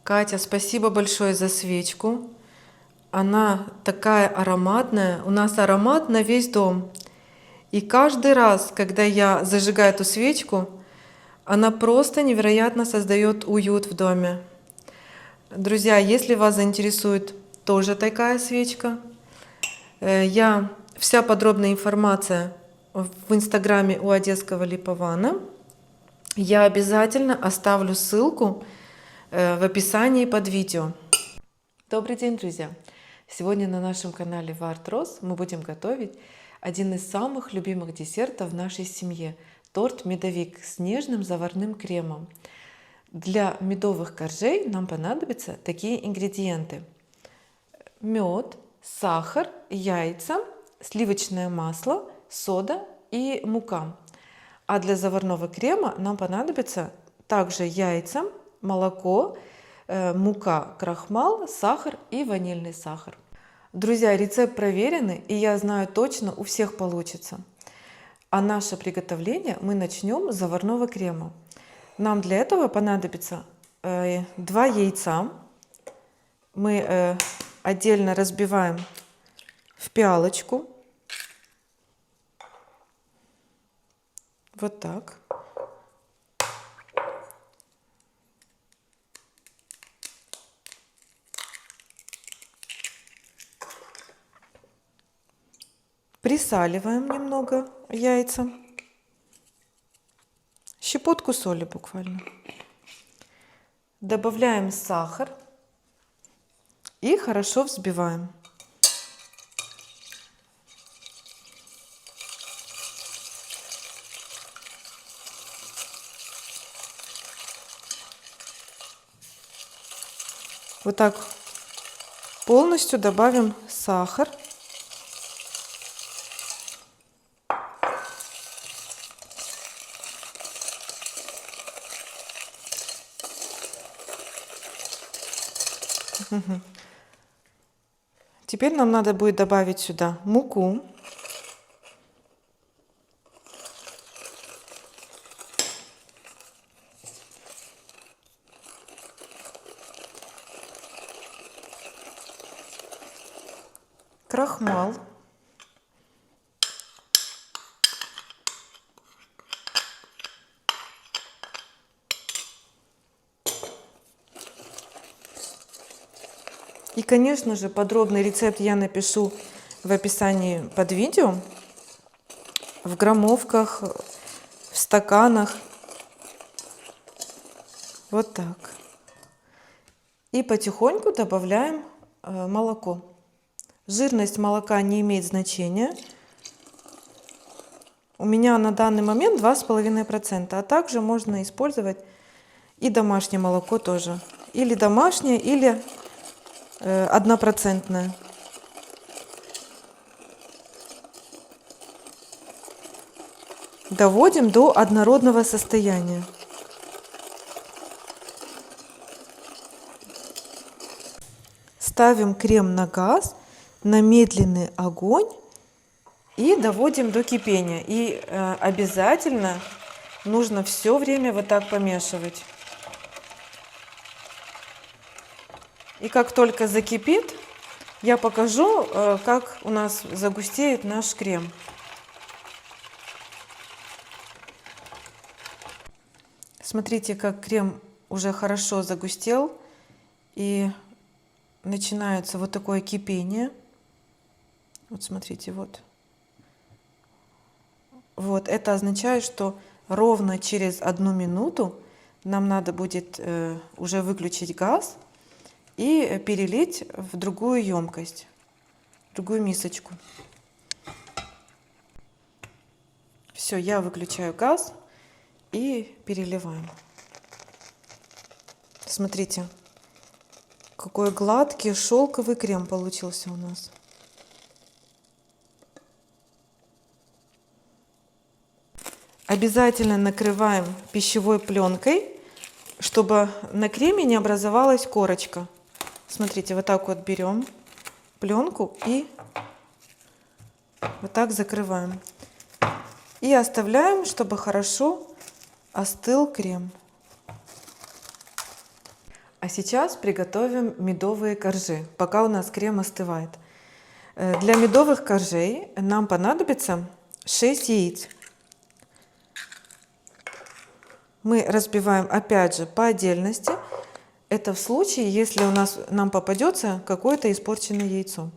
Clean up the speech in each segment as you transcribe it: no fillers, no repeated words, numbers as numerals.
Катя, спасибо большое за свечку. Она такая ароматная. У нас аромат на весь дом. И каждый раз, когда я зажигаю эту свечку, она просто невероятно создает уют в доме. Друзья, если вас заинтересует тоже такая свечка, вся подробная информация в инстаграме у Одесского Липована. Я обязательно оставлю ссылку в описании под видео. Добрый день, друзья! Сегодня на нашем канале Вартрос мы будем готовить один из самых любимых десертов в нашей семье – торт-медовик с нежным заварным кремом. Для медовых коржей нам понадобятся такие ингредиенты: мед, сахар, яйца, сливочное масло, сода и мука. А для заварного крема нам понадобится также яйца, молоко, мука, крахмал, сахар и ванильный сахар. Друзья, рецепт проверенный, и я знаю точно, у всех получится. А наше приготовление мы начнем с заварного крема. Нам для этого понадобится 2 яйца. Мы отдельно разбиваем в пиалочку. Вот так. Присаливаем немного яйца. Щепотку соли буквально. Добавляем сахар и хорошо взбиваем. Вот так полностью добавим сахар. Теперь нам надо будет добавить сюда муку. Крахмал. И, конечно же, подробный рецепт я напишу в описании под видео, в граммовках, в стаканах. Вот так. И потихоньку добавляем молоко. Жирность молока не имеет значения. У меня на данный момент 2,5%, а также можно использовать и домашнее молоко тоже. Или домашнее, или 1%. Доводим до однородного состояния. Ставим крем на газ, на медленный огонь и доводим до кипения. И обязательно нужно все время вот так помешивать. И как только закипит, я покажу, как у нас загустеет наш крем. Смотрите, как крем уже хорошо загустел, и начинается вот такое кипение. Вот смотрите, вот. Вот это означает, что ровно через 1 минуту нам надо будет уже выключить газ и перелить в другую емкость, в другую мисочку. Все, я выключаю газ и переливаем. Смотрите, какой гладкий шелковый крем получился у нас. Обязательно накрываем пищевой пленкой, чтобы на креме не образовалась корочка. Смотрите, вот так вот берем пленку и вот так закрываем. И оставляем, чтобы хорошо остыл крем. А А сейчас приготовим медовые коржи, пока у нас крем остывает. Для медовых коржей нам понадобится 6 яиц. Мы разбиваем опять же по отдельности. Это в случае, если нам попадется какое-то испорченное яйцо.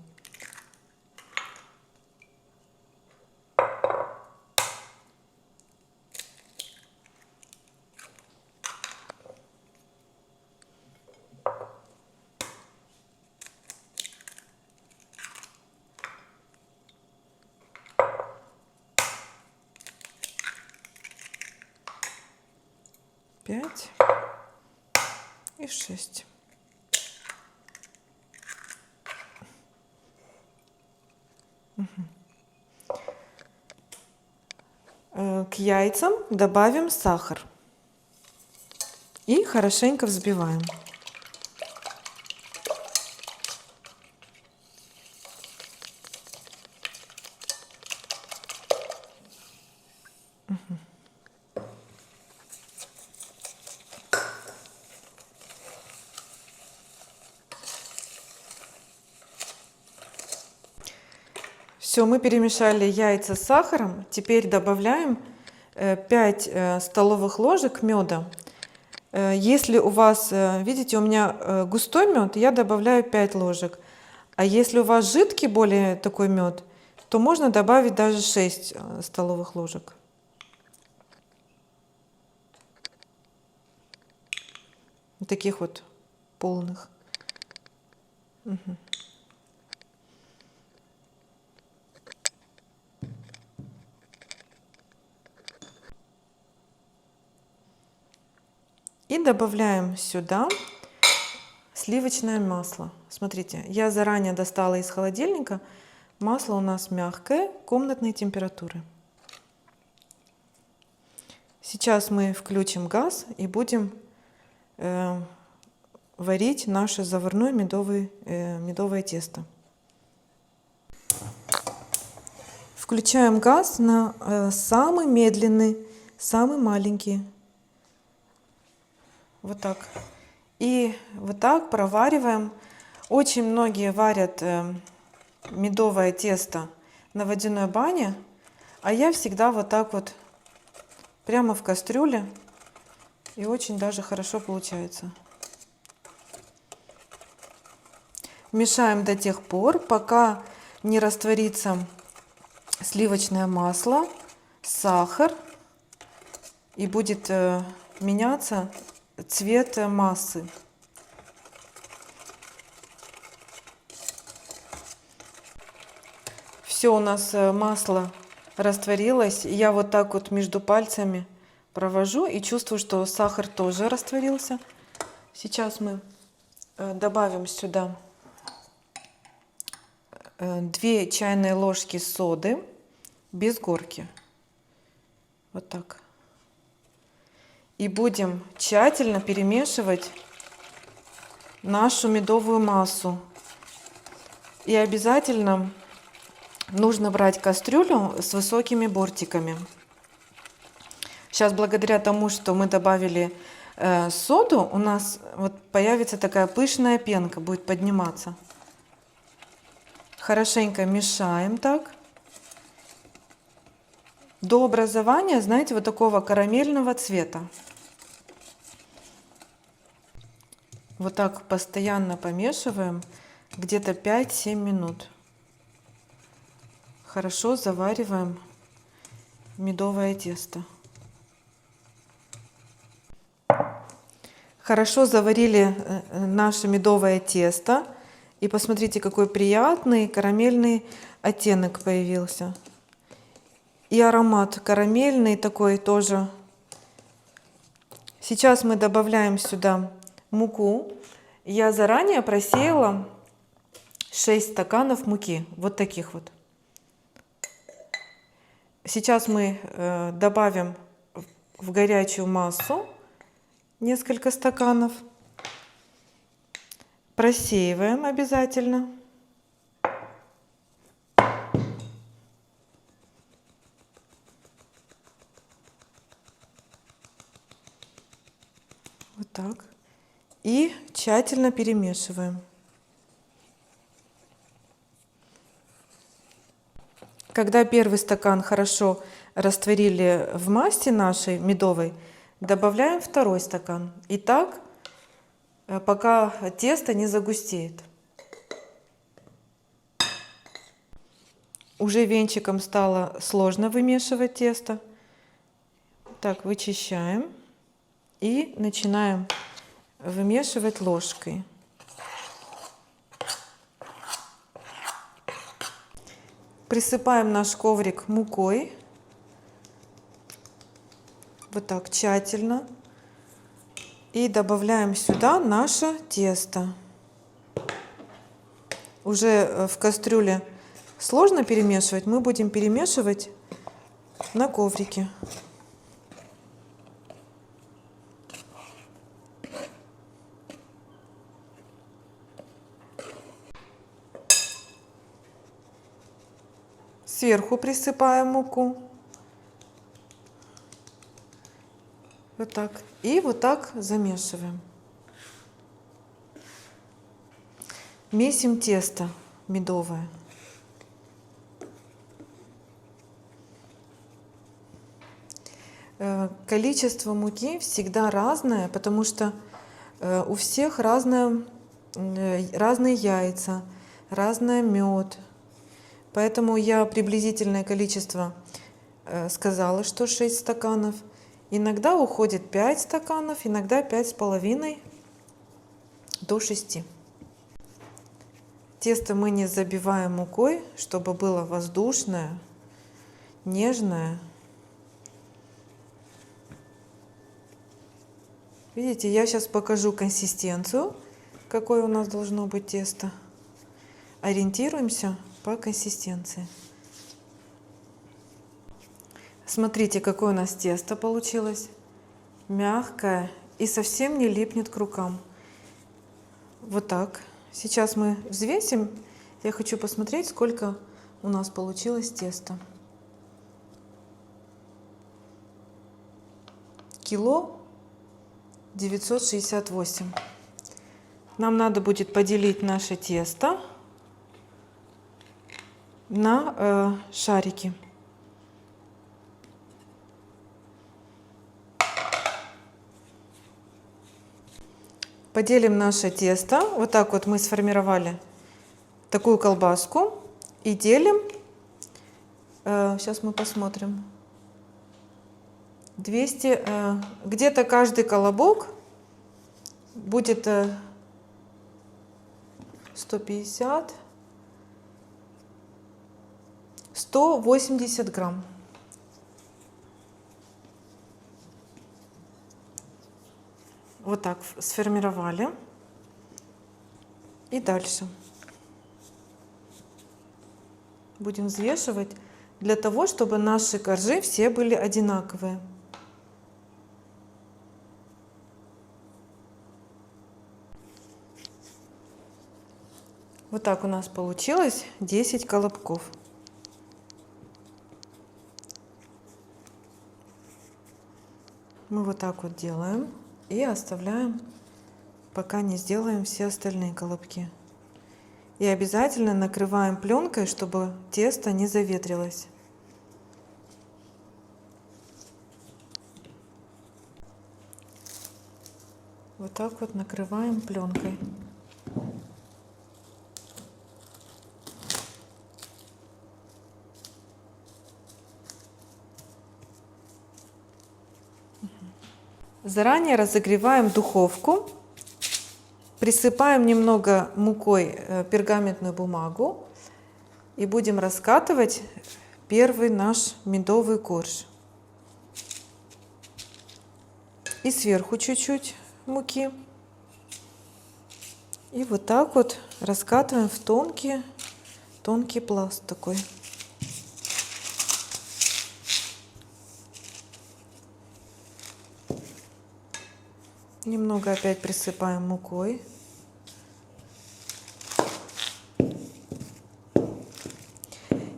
Пять и 6. К яйцам добавим сахар и хорошенько взбиваем. Все, мы перемешали яйца с сахаром. Теперь добавляем 5 столовых ложек меда. Если у вас, видите, у меня густой мед, я добавляю 5 ложек. А если у вас жидкий более такой мед, то можно добавить даже 6 столовых ложек. Таких вот полных. Угу. И добавляем сюда сливочное масло. Смотрите, я заранее достала из холодильника. Масло у нас мягкое, комнатной температуры. Сейчас мы включим газ и будем варить наше заварное медовое тесто. Включаем газ на самый медленный, самый маленький. Вот так. И вот так провариваем. Очень многие варят медовое тесто на водяной бане, а я всегда вот так вот прямо в кастрюле. И очень даже хорошо получается. Мешаем до тех пор, пока не растворится сливочное масло, сахар и будет меняться цвет массы. Все, у нас масло растворилось. Я вот так вот между пальцами провожу и чувствую, что сахар тоже растворился. Сейчас мы добавим сюда 2 чайные ложки соды без горки. Вот так. И будем тщательно перемешивать нашу медовую массу. И обязательно нужно брать кастрюлю с высокими бортиками. Сейчас, благодаря тому, что мы добавили соду, у нас вот появится такая пышная пенка, будет подниматься. Хорошенько мешаем так. До образования, знаете, вот такого карамельного цвета. Вот так постоянно помешиваем где-то 5-7 минут. Хорошо завариваем медовое тесто. Хорошо заварили наше медовое тесто. И посмотрите, какой приятный карамельный оттенок появился. И аромат карамельный такой тоже. Сейчас мы добавляем сюда муку. Я заранее просеяла 6 стаканов муки. Вот таких вот. Сейчас мы добавим в горячую массу несколько стаканов. Просеиваем обязательно. Вот так. И Тщательно перемешиваем. Когда первый стакан хорошо растворили в массе нашей медовой, добавляем второй стакан. И так, пока тесто не загустеет. Уже венчиком стало сложно вымешивать тесто. Так, вычищаем и начинаем вымешивать ложкой. Присыпаем наш коврик мукой. Вот так тщательно. И добавляем сюда наше тесто. Уже в кастрюле сложно перемешивать, мы будем перемешивать на коврике. Сверху присыпаем муку. Вот так. И вот так замешиваем. Месим тесто медовое. Количество муки всегда разное, потому что у всех разные яйца, разный мед. Поэтому я приблизительное количество сказала, что 6 стаканов. Иногда уходит 5 стаканов, иногда 5,5 до 6. Тесто мы не забиваем мукой, чтобы было воздушное, нежное. Видите, я сейчас покажу консистенцию, какое у нас должно быть тесто. Ориентируемся по консистенции. Смотрите, какое у нас тесто получилось. Мягкое и совсем не липнет к рукам. Вот так. Сейчас мы взвесим. Я хочу посмотреть, сколько у нас получилось теста. Кило 968. Нам надо будет поделить наше тесто на шарики. Поделим наше тесто. Вот так вот мы сформировали такую колбаску. И делим, сейчас мы посмотрим, 200, где-то каждый колобок будет 150, 180 грамм. Вот так сформировали. И дальше будем взвешивать для того, чтобы наши коржи все были одинаковые. Вот так у нас получилось 10 колобков. Мы вот так вот делаем и оставляем, пока не сделаем все остальные колобки. И обязательно накрываем пленкой, чтобы тесто не заветрилось. Вот так вот накрываем пленкой. Заранее разогреваем духовку, присыпаем немного мукой пергаментную бумагу и будем раскатывать первый наш медовый корж. И сверху чуть-чуть муки. И вот так вот раскатываем в тонкий пласт такой. Немного опять присыпаем мукой.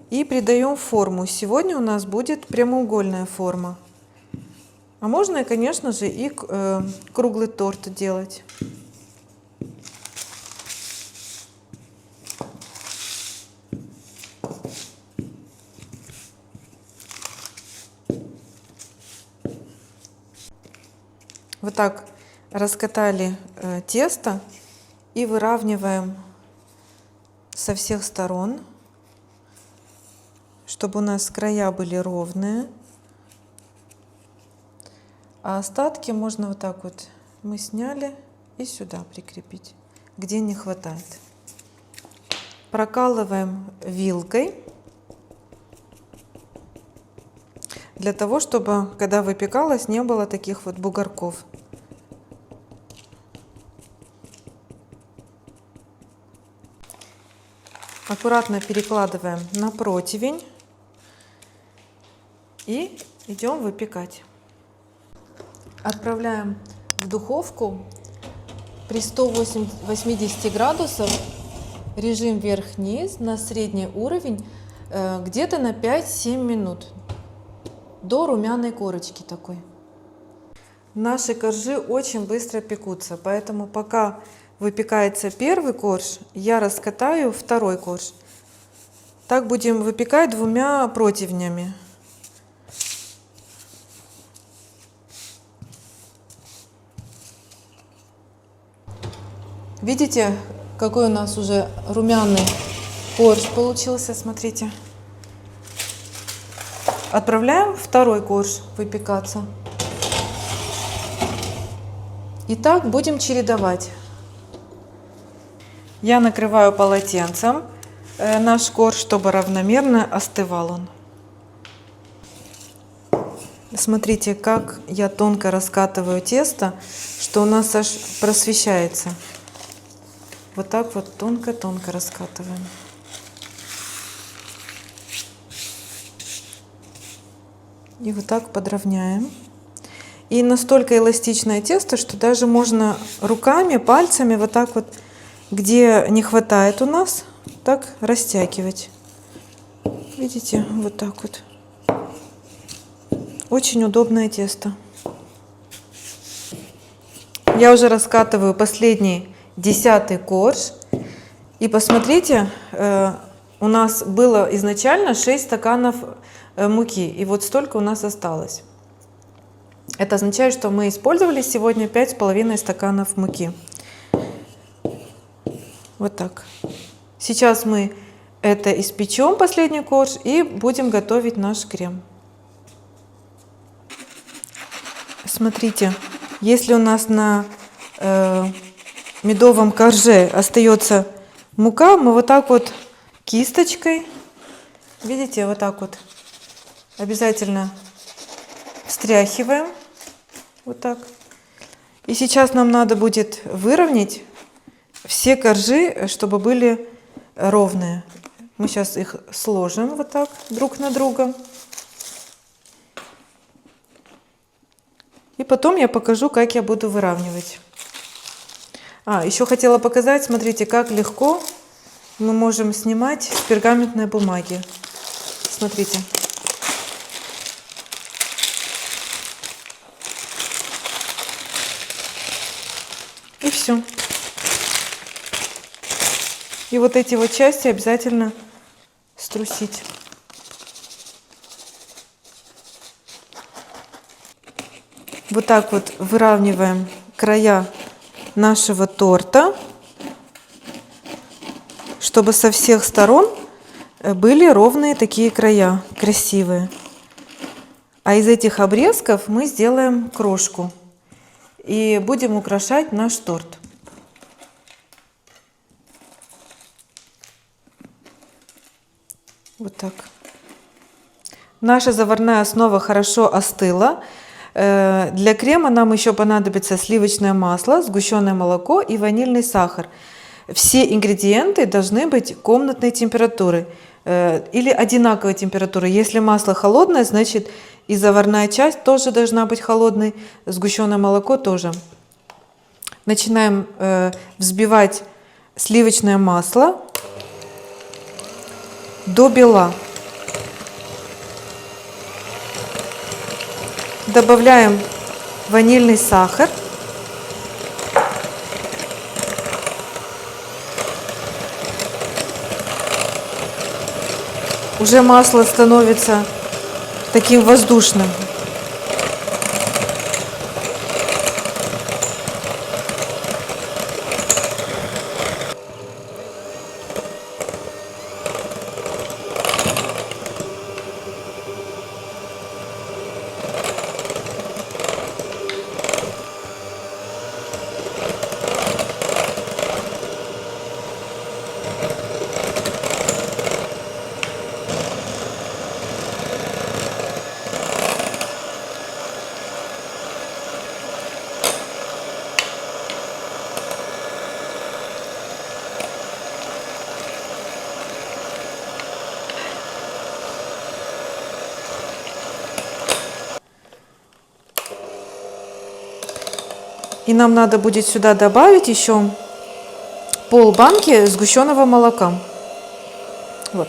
И придаем форму. Сегодня у нас будет прямоугольная форма. А можно, конечно же, и круглый торт делать. Вот так раскатали тесто и выравниваем со всех сторон, чтобы у нас края были ровные. А остатки можно вот так вот мы сняли и сюда прикрепить, где не хватает. Прокалываем вилкой, для того, чтобы, когда выпекалось, не было таких вот бугорков. Аккуратно перекладываем на противень и идем выпекать. Отправляем в духовку при 180 градусов, режим вверх-вниз на средний уровень, где-то на 5-7 минут, до румяной корочки такой. Наши коржи очень быстро пекутся, поэтому пока выпекается первый корж, я раскатаю второй корж. Так будем выпекать двумя противнями. Видите, какой у нас уже румяный корж получился, смотрите. Отправляем второй корж выпекаться. И так будем чередовать. Я накрываю полотенцем наш корж, чтобы равномерно остывал он. Смотрите, как я тонко раскатываю тесто, что у нас аж просвещается. Вот так вот тонко-тонко раскатываем. И вот так подровняем. И настолько эластичное тесто, что даже можно руками, пальцами вот так вот, где не хватает у нас, так растягивать. Видите, вот так вот. Очень удобное тесто. Я уже раскатываю последний 10-й корж. И посмотрите, у нас было изначально 6 стаканов муки. И вот столько у нас осталось. Это означает, что мы использовали сегодня 5,5 стаканов муки. Вот так. Сейчас мы это испечем, последний корж, и будем готовить наш крем. Смотрите, если у нас на медовом корже остается мука, мы вот так вот кисточкой, видите, вот так вот обязательно встряхиваем, вот так. И сейчас нам надо будет выровнять все коржи, чтобы были ровные. Мы сейчас их сложим вот так друг на друга. И потом я покажу, как я буду выравнивать. Еще хотела показать, смотрите, как легко мы можем снимать с пергаментной бумаги. Смотрите. И все. И вот эти вот части обязательно струсить. Вот так вот выравниваем края нашего торта, чтобы со всех сторон были ровные такие края, красивые. А из этих обрезков мы сделаем крошку и будем украшать наш торт. Вот так. Наша заварная основа хорошо остыла. Для крема нам еще понадобится сливочное масло, сгущенное молоко и ванильный сахар. Все ингредиенты должны быть комнатной температуры или одинаковой температуры. Если масло холодное, значит и заварная часть тоже должна быть холодной, сгущенное молоко тоже. Начинаем взбивать сливочное масло до бела. Добавляем ванильный сахар. Уже масло становится таким воздушным. И нам надо будет сюда добавить еще пол-банки сгущенного молока. Вот.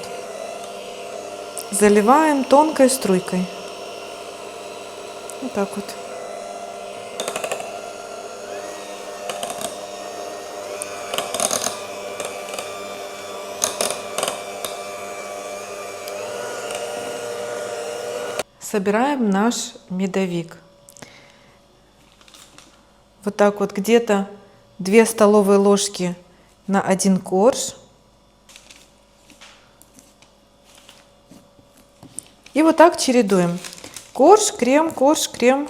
Заливаем тонкой струйкой. Вот так вот. Собираем наш медовик. Вот так вот, где-то 2 столовые ложки на 1 корж. И вот так чередуем. Корж, крем, корж, крем.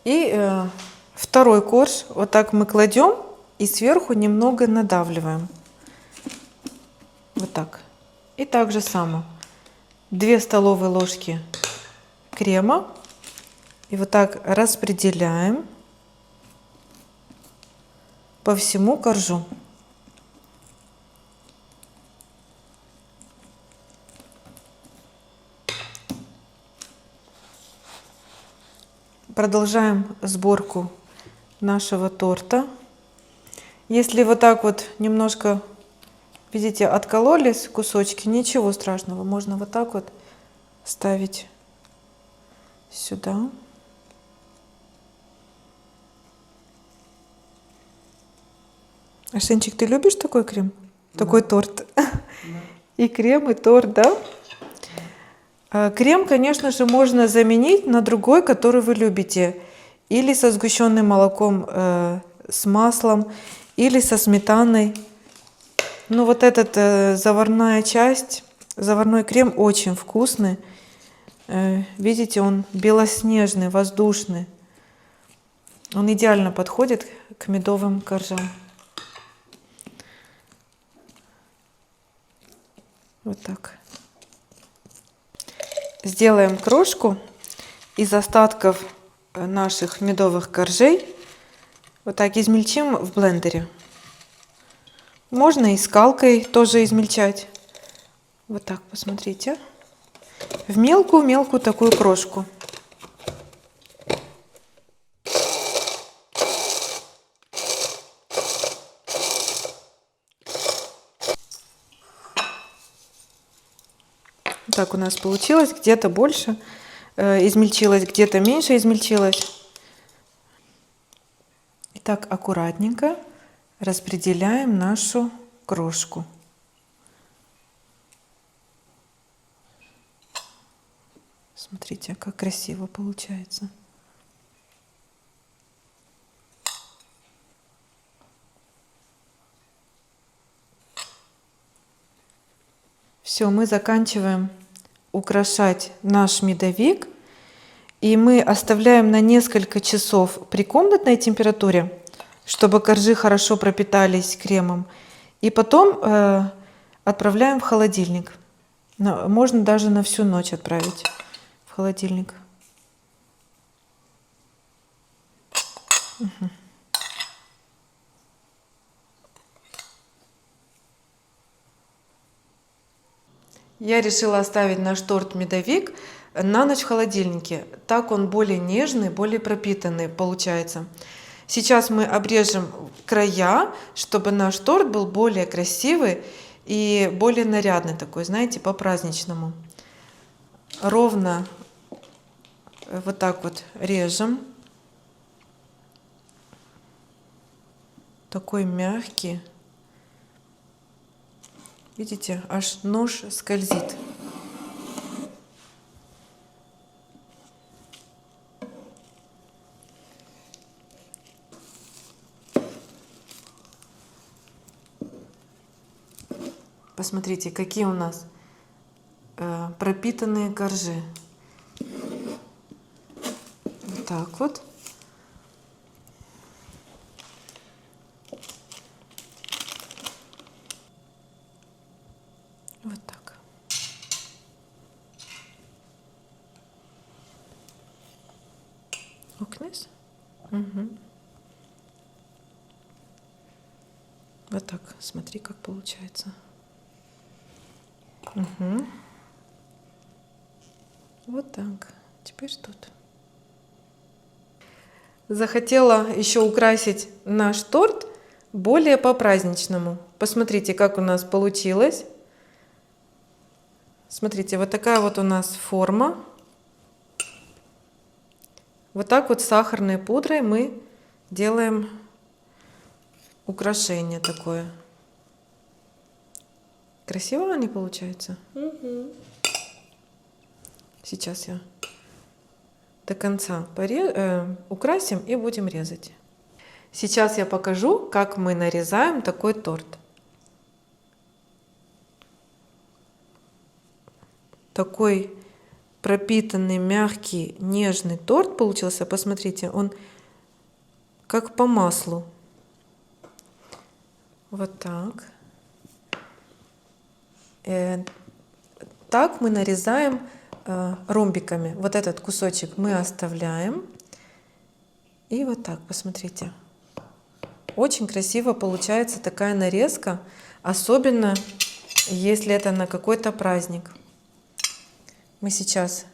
И второй корж вот так мы кладем и сверху немного надавливаем. Вот так. И так же само. 2 столовые ложки крема. И вот так распределяем по всему коржу. Продолжаем сборку нашего торта. Если вот так вот немножко, видите, откололись кусочки, ничего страшного. Можно вот так вот ставить сюда. Арсенчик, ты любишь такой крем? Такой торт? И крем, и торт, да? Крем, конечно же, можно заменить на другой, который вы любите. Или со сгущенным молоком с маслом, или со сметаной. Ну вот этот заварная часть, заварной крем очень вкусный. Видите, он белоснежный, воздушный. Он идеально подходит к медовым коржам. Вот так. Сделаем крошку из остатков наших медовых коржей. Вот так измельчим в блендере. Можно и скалкой тоже измельчать. Вот так, посмотрите. В мелкую-мелкую такую крошку. Так у нас получилось, где-то больше измельчилось, где-то меньше измельчилось. И так аккуратненько распределяем нашу крошку. Смотрите, как красиво получается. Все, мы заканчиваем украшать наш медовик. И мы оставляем на несколько часов при комнатной температуре, чтобы коржи хорошо пропитались кремом. И потом отправляем в холодильник. Можно даже на всю ночь отправить в холодильник. Угу. Я решила оставить наш торт-медовик на ночь в холодильнике. Так он более нежный, более пропитанный получается. Сейчас мы обрежем края, чтобы наш торт был более красивый и более нарядный такой, знаете, по-праздничному. Ровно вот так вот режем. Такой мягкий. Видите, аж нож скользит. Посмотрите, какие у нас пропитанные коржи. Вот так вот. Вот так. Окнес. Мгм. Вот так, смотри, как получается. Мгм. Вот так. Теперь тут. Захотела еще украсить наш торт более по-праздничному. Посмотрите, как у нас получилось. Смотрите, вот такая вот у нас форма. Вот так вот с сахарной пудрой мы делаем украшение такое. Красиво они получаются? Угу. Сейчас я до конца украсим и будем резать. Сейчас я покажу, как мы нарезаем такой торт. Такой пропитанный, мягкий, нежный торт получился. Посмотрите, он как по маслу. Вот так. Так мы нарезаем ромбиками. Вот этот кусочек мы оставляем. И вот так, посмотрите. Очень красиво получается такая нарезка, особенно если это на какой-то праздник. Мы сейчас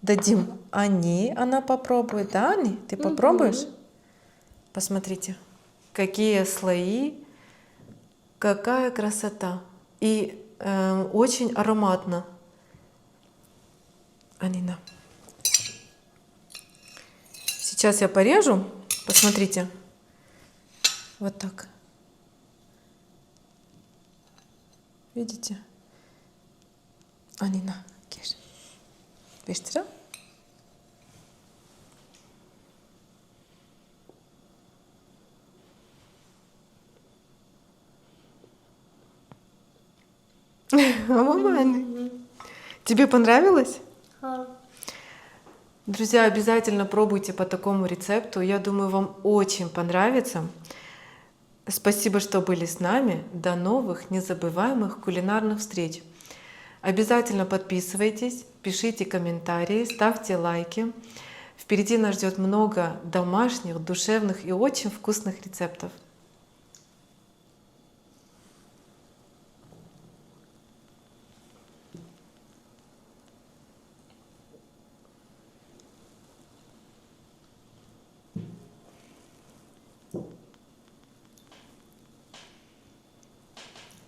дадим Ани, она попробует. Да, Ани? Ты попробуешь? Посмотрите, какие слои, какая красота. И очень ароматно. Анина. Сейчас я порежу. Посмотрите. Вот так. Видите? Анина, кеш. Видите? Мама, тебе понравилось? Друзья, обязательно пробуйте по такому рецепту. Я думаю, вам очень понравится. Спасибо, что были с нами. До новых незабываемых кулинарных встреч. Обязательно подписывайтесь, пишите комментарии, ставьте лайки. Впереди нас ждет много домашних, душевных и очень вкусных рецептов.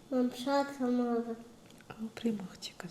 Мам, шаг сама. Примахчика.